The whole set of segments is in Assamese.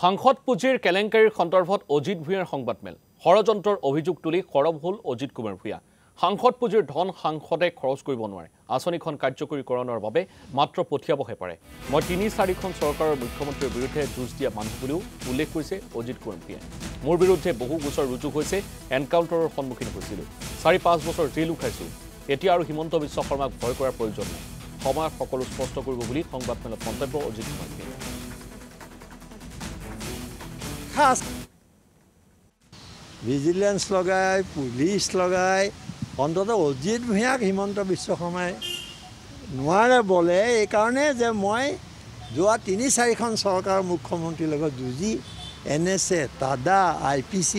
সাংসদ পুঁজিৰ কেলেংকাৰীৰ সন্দৰ্ভত অজিত ভূঞাৰ সংবাদমেল ষড়যন্ত্ৰৰ অভিযোগ তুলি সৰব হ'ল অজিত কুমাৰ ভূঞা সাংসদ পুঁজিৰ ধন সাংসদে খৰচ কৰিব নোৱাৰে আঁচনিখন কাৰ্যকৰীকৰণৰ বাবে মাত্ৰ পঠিয়াবহে পাৰে মই ৩-৪খন চৰকাৰৰ মুখ্যমন্ত্ৰীৰ বিৰুদ্ধে যুঁজ দিয়া মানুহ বুলিও উল্লেখ কৰিছে অজিত কুমাৰ ভূঞাই মোৰ বিৰুদ্ধে বহু গোচৰ ৰুজু হৈছে এনকাউণ্টাৰৰ সন্মুখীন হৈছিলোঁ ৪-৫ বছৰ জেলো খাইছোঁ এতিয়া আৰু হিমন্ত বিশ্ব শৰ্মাক ভয় কৰাৰ প্ৰয়োজন নাই সময়ত সকলো স্পষ্ট কৰিব বুলি সংবাদমেলত মন্তব্য অজিত কুমাৰ ভূঞাই ভিজিলেন্স লগাই পুলিচ লগাই অন্তত অজিত ভূঞাক হিমন্ত বিশ্ব শৰ্মাই নোৱাৰে বলে এইকাৰণে যে মই যোৱা ৩-৪খন চৰকাৰৰ মুখ্যমন্ত্ৰীৰ লগত যুঁজি NSA টাডা IPC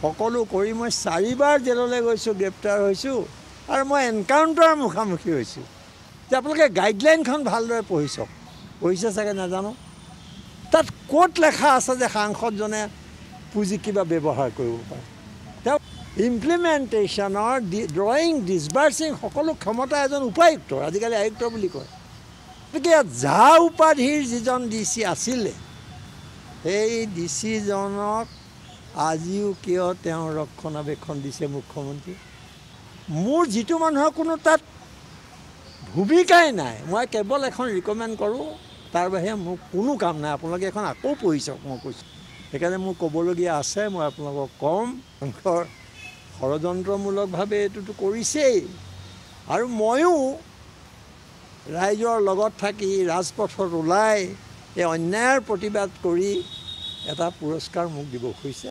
সকলো কৰি মই 4বাৰ জেললৈ গৈছোঁ গ্ৰেপ্তাৰ হৈছোঁ আৰু মই এনকাউণ্টাৰৰ মুখামুখি হৈছোঁ যে আপোনালোকে গাইডলাইনখন ভালদৰে পঢ়িছে চাগে নাজানো তাত ক'ত লেখা আছে যে সাংসদজনে পুঁজি কিবা ব্যৱহাৰ কৰিব পাৰে তেওঁ ইমপ্লিমেণ্টেশ্যনৰ ড্ৰয়িং ডিছবাৰ্চিং সকলো ক্ষমতা এজন উপায়ুক্ত আজিকালি আয়ুক্ত বুলি কয় গতিকে যা উপাধিৰ যিজন DC আছিলে সেই DCজনক আজিও কিয় তেওঁ ৰক্ষণাবেক্ষণ দিছে মুখ্যমন্ত্ৰী মোৰ যিটো মানুহৰ কোনো তাত ভূমিকাই নাই মই কেৱল এখন ৰিকমেণ্ড কৰোঁ তাৰ বাহিৰে মোৰ কোনো কাম নাই আপোনালোকে এখন আকৌ পঢ়ি চাওক মই কৈছোঁ সেইকাৰণে মোৰ ক'বলগীয়া আছে মই আপোনালোকক ক'ম ষড়যন্ত্ৰমূলকভাৱে এইটোতো কৰিছেই আৰু ময়ো ৰাইজৰ লগত থাকি ৰাজপথত ওলাই এই অন্যায়ৰ প্ৰতিবাদ কৰি এটা পুৰস্কাৰ মোক দিব খুজিছে